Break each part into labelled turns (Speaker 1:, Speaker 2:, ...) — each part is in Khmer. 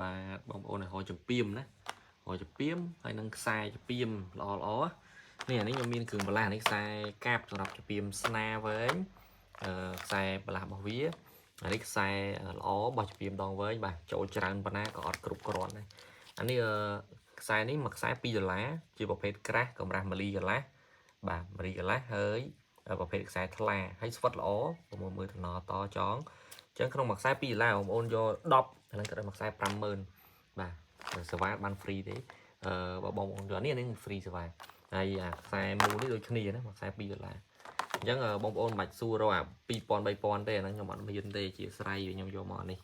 Speaker 1: bà bông ôn này hồi chụp phim đó hồi chụp phim hay nâng sai chụp phim lò nè nếu như miên cường bà là này sai cáp cho đọc chụp phim sna với sai bà làm bảo vía này sai lò bao chụp phim đòn với bà chỗ tràn bà na có cục cồn này anh ấy sai ní mặc sai pi lá chỉ bảo phê crack còn ra mà ly lá bà ly lá hơi bảo phê sai thla hay phát lỗ một mươi thằng nọ to chón chẳng không mặc sai pi là ôn vô đọc nên cái mặc sai 50,000 bà survive ban free đấy và bông ôn này nên free survive này sai mua đi đôi khi đó mặc sai pi là chẳng bông ôn mạch xua rồi pi pon bay pon đây nó nhưng mà nó dân đây chỉ sai với nhau vô mòn này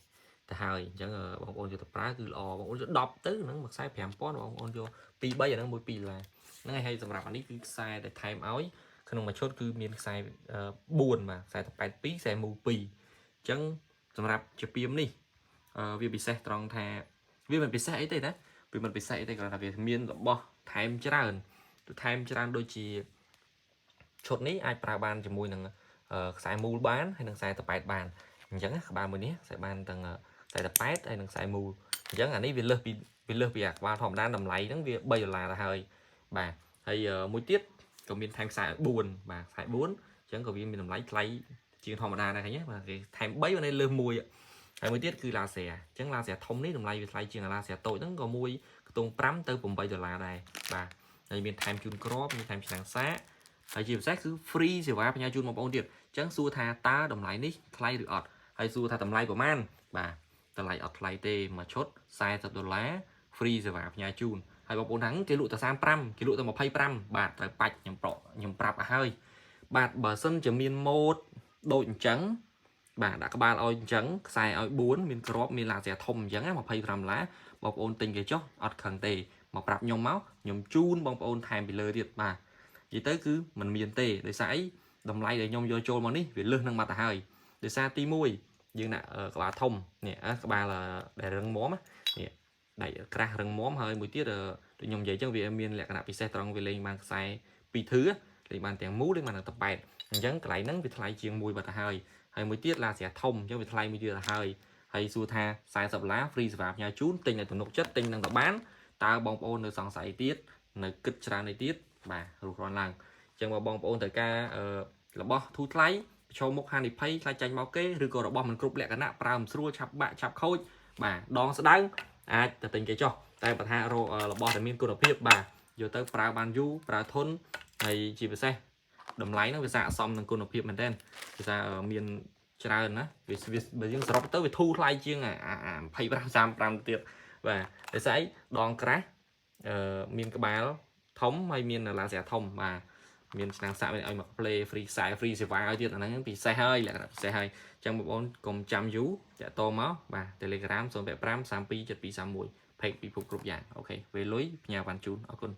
Speaker 1: แต่ហើយអញ្ចឹងបងប្អូនយកទៅប្រើគឺល្អបងប្អូនយក10ទៅហ្នឹងមួយខ្សែ 5000 បងប្អូនយក2 3អាហ្នឹងមួយ2ឡាហ្នឹងហើយសម្រាប់អានេះគឺខ្សែដែលថែមឲ្យក្នុងមួយឈុតគឺមានខ្សែ4បាទខ្សែ82ខ្សែមូ2អញ្ចឹងសម្រាប់ជាពីមនេះវាពិសេសត្រង់ថាវាមិនពិសេសអីទេណាវាមិនពិសេសអីទេគ្រាន់តែវាមានរបស់ថែមច្រើនថែមច្រើនដូចជាឈុតនេះអាចប្រើបានជាមួយនឹងខ្សែមូលបានហើយនឹងខ្សែ18បានអញ្ចឹងក្បាលមួយនេះខ្សែបានទាំងខ្សែ18ហើយនឹងខ្សែមូលអញ្ចឹងអានេះវាលើសពីអាក្បាលធម្មតាតម្លៃហ្នឹងវា$3ទៅហើយបាទហើយមួយទៀតក៏មានថែមខ្សែ4បាទខ្សែ4អញ្ចឹងក៏វាមានតម្លៃថ្លៃជាងធម្មតាដែរឃើញទេបាទគេថែម3បានលើសមួយហើយមួយទៀតគឺឡាស៊ែអញ្ចឹងឡាស៊ែធំនេះតម្លៃវាថ្លៃជាងឡាស៊ែតូចហ្នឹងក៏មួយខ្ទង់5ទៅ$8ដែរបាទហើយមានថែមជូនក្របមានថែមឆ្នាំងសាកហើយជាពិសេសគឺ free សេវាបញ្ញាជូនបងប្អូនទៀតអញ្ចឹងសួរថាតើតម្លៃនេះថ្លៃឬអត់ហើយសួរថាតម្លៃប្រហែលបាទតម្លៃអត់ថ្លៃទេមួយឈុត$40 free សេវាបញ្ញាជូនហើយបងប្អូនថាគេលក់តែ35គេលក់តែ25បាទត្រូវបាច់ខ្ញុំប្រាប់ឲ្យហើយបាទបើសិនជាមានម៉ូតដូចអញ្ចឹងបាទដាក់ក្បាលឲ្យអញ្ចឹងខ្សែឲ្យ4មានក្របមានឡាស៊ែធំអញ្ចឹង$25បងប្អូនទិញគេចុះអត់ខឹងទេមកប្រាប់ខ្ញុំមកខ្ញុំជូនបងប្អូនថែមពីលើទៀតបាទនិយាយទៅគឺมันមានទេដោយសារអីតម្លៃដែលខ្ញុំយកចូលមកនេះវាលើសនឹងមកទៅហើយដោយសារទី1យើងដាក់ក្បាលធំនេះក្បាលដែលរឹងមាំនេះដៃក្រាស់រឹងមាំហើយមួយទៀតដូចខ្ញុំនិយាយចឹងវាមានលក្ខណៈពិសេសត្រង់វាលេងបានខ្សែ2ធឺលេងបានទាំងមូលលេងបានទាំង8អញ្ចឹងកន្លែងហ្នឹងវាថ្លៃជាងមួយបាត់ទៅហើយមួយទៀតឡាស៊ែធំអញ្ចឹងវាថ្លៃមួយទៀតទៅហើយសួរថា$40 free សេវាផ្ញើជូនទិញឲ្យទំនុកចិត្តទិញនឹងទៅបានតើបងប្អូននៅសង្ស័យទៀតនៅគិតច្រើននេះទៀតបាទរួចរាល់ឡើងអញ្ចឹងបងប្អូនត្រូវការរបស់ធូរថ្លៃប្រឈមមុខហានិភ័យខ្លាចចាញ់មកគេឬក៏របស់មិនគ្រប់លក្ខណៈប្រើមិនស្រួលឆាប់បាក់ឆាប់ខូចបាទដងស្ដៅអាចទៅទិញគេចុះតែបើថារបស់ដែលមានគុណភាពបាទយកទៅប្រើបានយូរប្រើធន់ហើយជាពិសេសតម្លៃហ្នឹងវាស័ក្តិសមនឹងគុណភាពមែនទែនគឺថាមានច្រើនណាវាបើយើងសរុបទៅវាធូរថ្លៃជាង25-35ទៀតបាទតែស្អីដងក្រាស់មានក្បាលធំហើយមានឡាស៊ែធំបាទមានឆ្នាំងសាក់ឲ្យមក play free ខ្សែ free សេវាឲ្យទៀតអាហ្នឹងពិសេសហើយលក្ខណៈពិសេសហើយអញ្ចឹងបងប្អូនកុំចាំយូរតាក់ទងមកបាទ Telegram 085 32 7231 page ពិភពគ្រប់យ៉ាងអូខេពេលលុយផ្ញើបានជូនអរគុណ